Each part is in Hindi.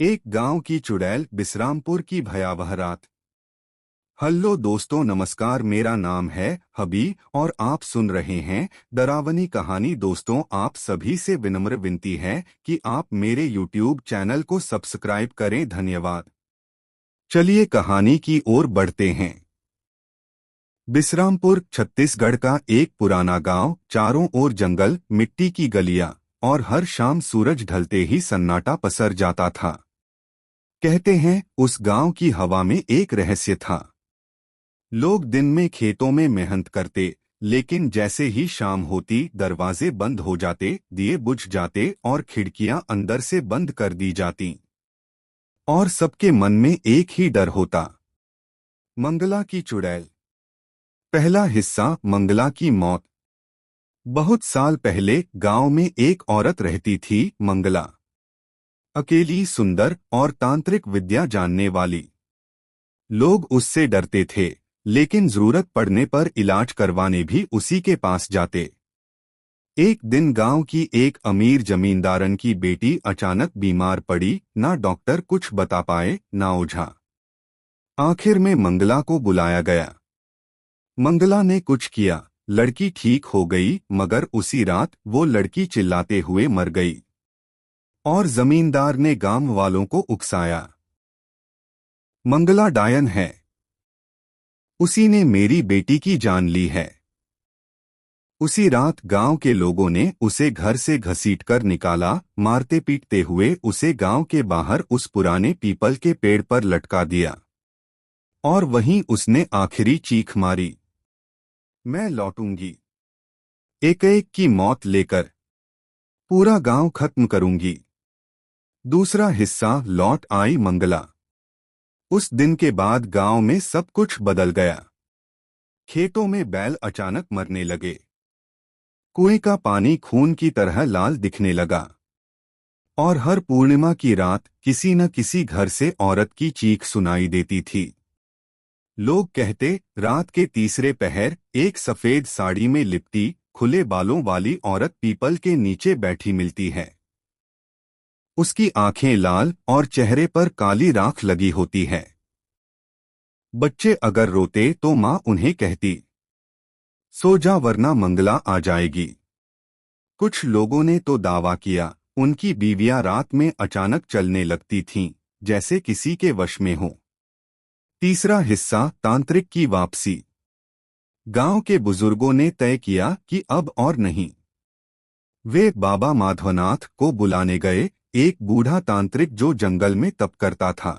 एक गांव की चुड़ैल बिसरामपुर की भयावह रात। हेलो दोस्तों, नमस्कार। मेरा नाम है हबी और आप सुन रहे हैं डरावनी कहानी। दोस्तों, आप सभी से विनम्र विनती है कि आप मेरे YouTube चैनल को सब्सक्राइब करें। धन्यवाद। चलिए कहानी की ओर बढ़ते हैं। बिसरामपुर छत्तीसगढ़ का एक पुराना गांव, चारों ओर जंगल, मिट्टी की गलियां और हर शाम सूरज ढलते ही सन्नाटा पसर जाता था। कहते हैं उस गांव की हवा में एक रहस्य था। लोग दिन में खेतों में मेहनत करते, लेकिन जैसे ही शाम होती दरवाजे बंद हो जाते, दिए बुझ जाते और खिड़कियां अंदर से बंद कर दी जाती। और सबके मन में एक ही डर होता, मंगला की चुड़ैल। पहला हिस्सा, मंगला की मौत। बहुत साल पहले गांव में एक औरत रहती थी, मंगला। अकेली, सुंदर और तांत्रिक विद्या जानने वाली। लोग उससे डरते थे, लेकिन जरूरत पड़ने पर इलाज करवाने भी उसी के पास जाते। एक दिन गांव की एक अमीर जमींदारन की बेटी अचानक बीमार पड़ी। ना डॉक्टर कुछ बता पाए, ना ओझा। आखिर में मंगला को बुलाया गया। मंगला ने कुछ किया, लड़की ठीक हो गई, मगर उसी रात वो लड़की चिल्लाते हुए मर गई। और जमींदार ने गांव वालों को उकसाया, मंगला डायन है, उसी ने मेरी बेटी की जान ली है। उसी रात गांव के लोगों ने उसे घर से घसीटकर निकाला, मारते पीटते हुए उसे गांव के बाहर उस पुराने पीपल के पेड़ पर लटका दिया। और वहीं उसने आखिरी चीख मारी, मैं लौटूंगी, एक एक की मौत लेकर पूरा गांव खत्म करूंगी। दूसरा हिस्सा, लौट आई मंगला। उस दिन के बाद गांव में सब कुछ बदल गया। खेतों में बैल अचानक मरने लगे, कुएं का पानी खून की तरह लाल दिखने लगा। और हर पूर्णिमा की रात किसी न किसी घर से औरत की चीख सुनाई देती थी। लोग कहते, रात के तीसरे पहर एक सफेद साड़ी में लिपटी, खुले बालों वाली औरत पीपल के नीचे बैठी मिलती है। उसकी आंखें लाल और चेहरे पर काली राख लगी होती है। बच्चे अगर रोते तो माँ उन्हें कहती, सो जा वरना मंगला आ जाएगी। कुछ लोगों ने तो दावा किया, उनकी बीवियां रात में अचानक चलने लगती थीं, जैसे किसी के वश में हो। तीसरा हिस्सा, तांत्रिक की वापसी। गांव के बुजुर्गों ने तय किया कि अब और नहीं। वे बाबा माधवनाथ को बुलाने गए, एक बूढ़ा तांत्रिक जो जंगल में तप करता था।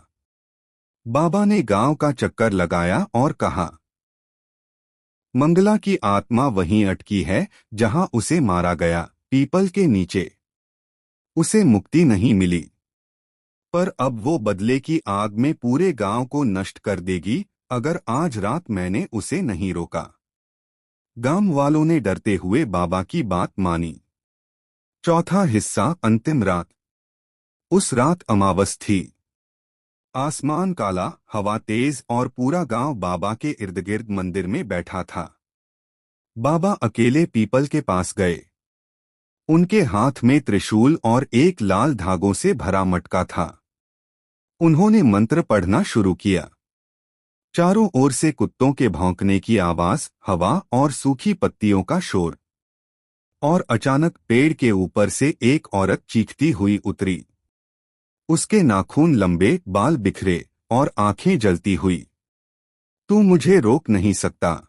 बाबा ने गांव का चक्कर लगाया और कहा, मंगला की आत्मा वहीं अटकी है जहां उसे मारा गया, पीपल के नीचे। उसे मुक्ति नहीं मिली, पर अब वो बदले की आग में पूरे गांव को नष्ट कर देगी अगर आज रात मैंने उसे नहीं रोका। गांव वालों ने डरते हुए बाबा की बात मानी। चौथा हिस्सा, अंतिम रात। उस रात अमावस थी। आसमान काला, हवा तेज और पूरा गांव बाबा के इर्द गिर्द मंदिर में बैठा था। बाबा अकेले पीपल के पास गए। उनके हाथ में त्रिशूल और एक लाल धागों से भरा मटका था। उन्होंने मंत्र पढ़ना शुरू किया। चारों ओर से कुत्तों के भौंकने की आवाज, हवा और सूखी पत्तियों का शोर। और अचानक पेड़ के ऊपर से एक औरत चीखती हुई उतरी। उसके नाखून लंबे, बाल बिखरे और आंखें जलती हुई। तू मुझे रोक नहीं सकता।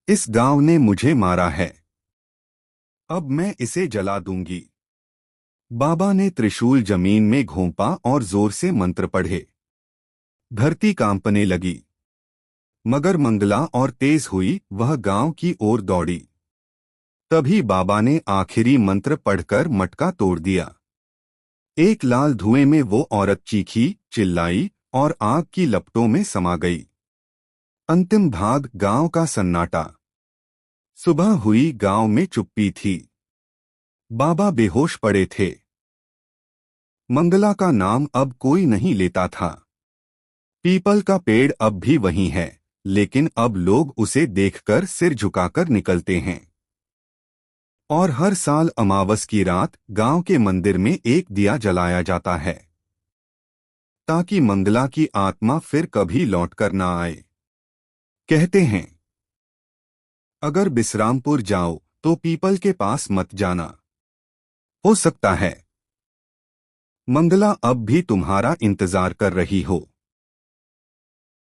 इस गांव ने मुझे मारा है, अब मैं इसे जला दूंगी। बाबा ने त्रिशूल जमीन में घोंपा और जोर से मंत्र पढ़े। धरती कांपने लगी। मगर मंगला और तेज हुई, वह गांव की ओर दौड़ी। तभी बाबा ने आखिरी मंत्र पढ़कर मटका तोड़ दिया। एक लाल धुएं में वो औरत चीखी, चिल्लाई और आग की लपटों में समा गई। अंतिम भाग, गांव का सन्नाटा। सुबह हुई, गांव में चुप्पी थी। बाबा बेहोश पड़े थे। मंगला का नाम अब कोई नहीं लेता था। पीपल का पेड़ अब भी वहीं है, लेकिन अब लोग उसे देखकर सिर झुकाकर निकलते हैं। और हर साल अमावस की रात गांव के मंदिर में एक दिया जलाया जाता है। ताकि मंगला की आत्मा फिर कभी लौट कर ना आए। कहते हैं, अगर बिसरामपुर जाओ तो पीपल के पास मत जाना। हो सकता है मंगला अब भी तुम्हारा इंतजार कर रही हो।